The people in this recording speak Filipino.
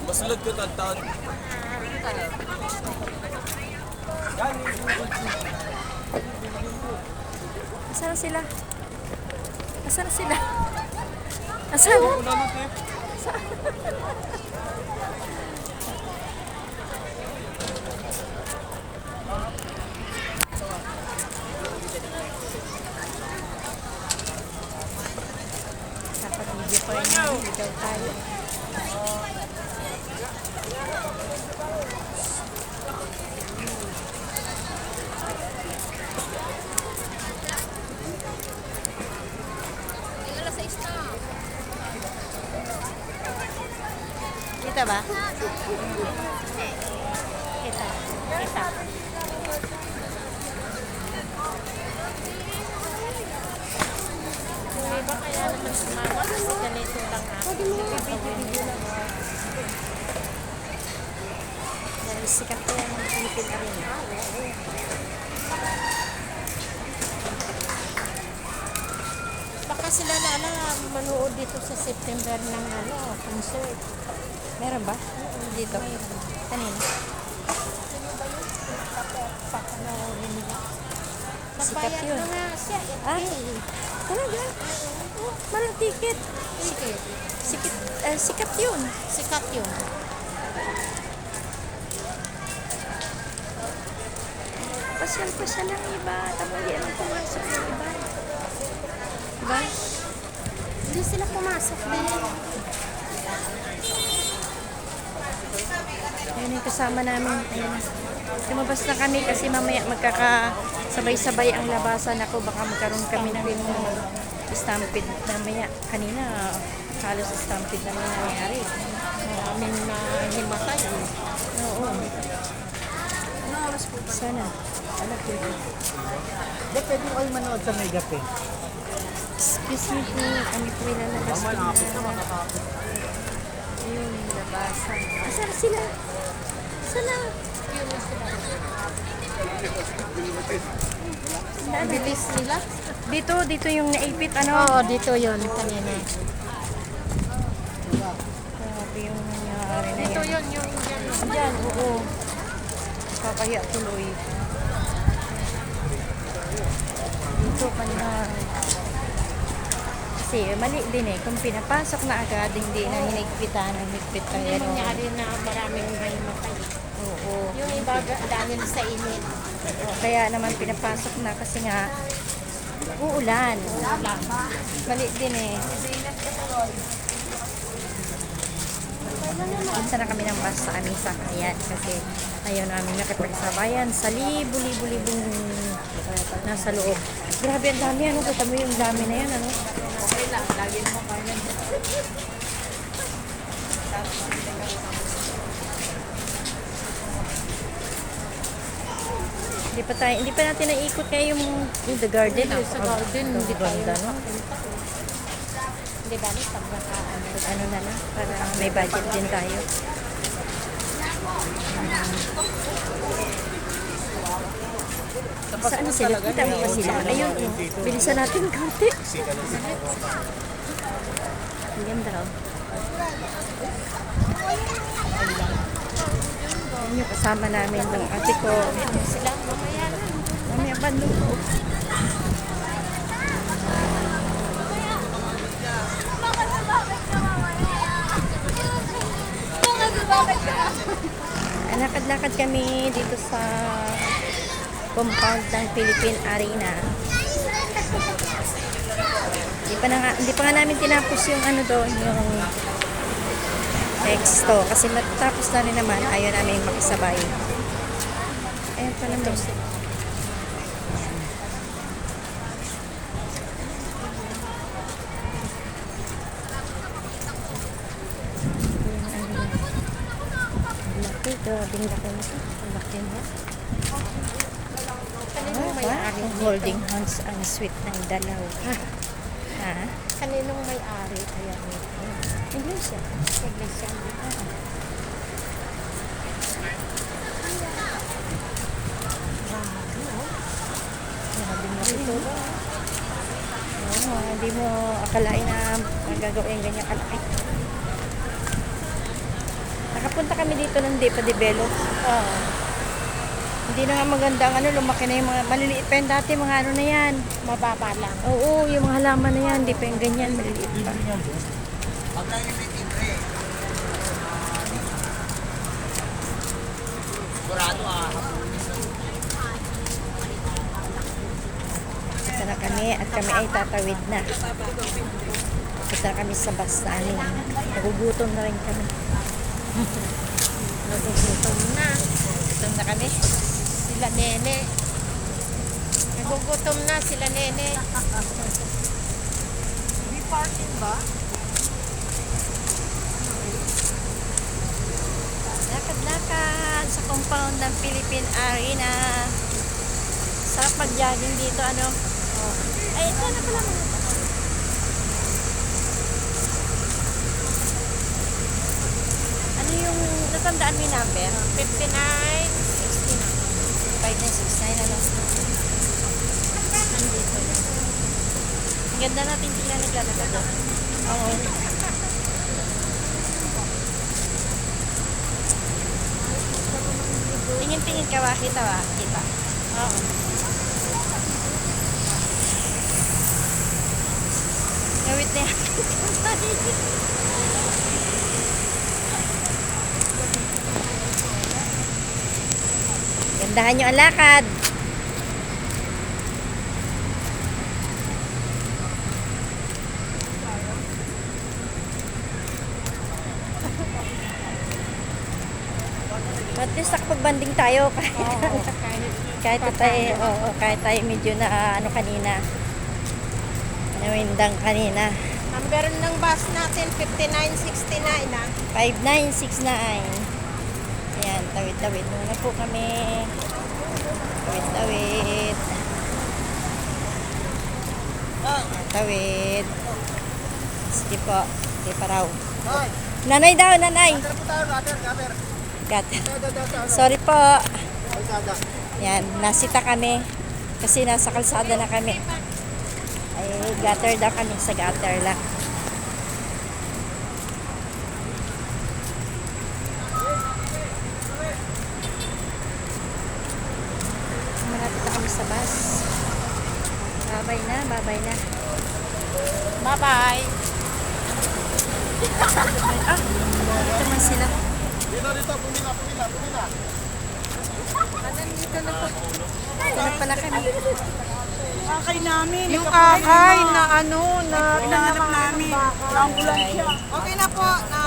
Masulod ko taon. Asan sila? Asan sila? Asan? Dapat video pa rin yung video tayo. Kita ba? Kita. Kita. May ba kaya naman sumama kasi ganito lang ako. Video lang. Dahil sikat ko yan ng Philippine Arena. Baka sila manood dito sa September ng concert. Meron ba? Dito? Kanina? Papanoorin nila. Sikat yun. Ah? Talaga? Malang ticket. Sikat yun. Sikat yun. Pasyal lang iba. Tapos hindi naman pumasok yung iba. Diba? Hindi sila pumasok din. Ayun yung kasama namin. Ayun. Lumabas na kami kasi mamaya magkakasabay-sabay ang labasan ako. Baka magkaroon kami ng stampede mamaya. Kanina, halos stampede naman nangyari. Maraming na himatay. Oo. Sana. Anak yun. Hindi, pwede ko kayo manood sa Megape. Excuse me po. Kami po ilalabas ko na. Ayun, labasan. Asan sila? Sana? Bilis nila? Dito yung naipit, ano? Oo, dito yun, kanina. Grabe yung nangyari na Ito yan. yun, yung dyan. Diyan, oo. Kakahiya tuloy. Dito pa na. Kasi mali din eh. Kung pinapasok na agad, hindi na hinigpitan, higpit pa Hindi yan. mangyari na maraming may matay. Oo. Yung iba, dahil sa init. Kaya naman pinapasok na kasi nga uulan. Mali din eh. Minsan na kami ng bus sa aming sakayan kasi ayaw namin nakipagsabayan sa libo-libong nasa loob. Grabe ang dami, ano? Kita mo yung dami na yan, ano? Okay lang, lagi mo kaya. Hindi pa natin naikot kaya yung The Garden. Sa garden, hindi tayo ganda, no? makapunta. Hindi ba, pagkakaan. Ano na lang, para may budget din tayo. Saan sila? Kita mo ba sila? Ayun, bilisan natin konti. Ang ganda, oh. Ayun yung kasama namin ng ate ko. Sila, mamaya na. Mamaya bandong ko. Lakad-lakad kami dito sa compound ng Philippine Arena. Hindi pa nga namin tinapos yung ano doon, yung texto. Kasi matapos na rin naman, ayaw namin makisabay. Ayan pa naman. Grabing laki na ito. Ang laki niya. Kaninong may-ari? Ang holding hands ang sweet ng dalaw. Ha? Kaninong may-ari? Kaya Iglesia. iglesia. Grabing laki ito. Oo. hindi mo akalain na magagawa yung ganyan kalaki. Nakapunta kami dito ng di pa develop. Hindi na nga maganda ang lumaki na yung mga maliliit pa yung dati, mga ano na yan. Mababa lang. Oo, yung mga halaman na yan, hindi pa yung ganyan, maliliit pa. Ito na kami at kami ay tatawid na. Ito na kami sa bus namin. Nagugutom na rin kami. Nagugutom na. Gutom na kami. Sila nene. Nagugutom na sila nene. May parking ba? Lakad-lakad sa compound ng Philippine Arena. Sarap mag-jogging dito, ano? Ay, ito na pala mga. Ano yung natandaan mo yung number? 59, 69. 5969, ano? Nandito na. Ang ganda natin tingnan naglalakad doon. Oo. Tingin-tingin ka ba? Kita ba? Kita. Oo. Gawit na yan. Gandahan nyo ang lakad. At least nakapagbanding tayo kahit tayo medyo na ano kanina. Nawindang kanina. Number ng bus natin, 5969 na. 5969. Ayan, tawid-tawid muna po kami. Tawid-tawid. Tawid. Sige po. Sige pa raw. Hoy! Nanay daw, nanay. Gutter po tayo, gutter. Gat. Gutter. Sorry po. Kalsada. Yan, nasita kami. Kasi nasa kalsada na kami. Ay, gutter daw kami, sa gutter lang. Malapit na kami sa bus. Babay na, babay na. Bye-bye. Dito man sila. Dito, pumila. Dito na po. Dito na pala kami. Kakay namin. Yung kakay na ano, na hinahanap namin. Okay na po, na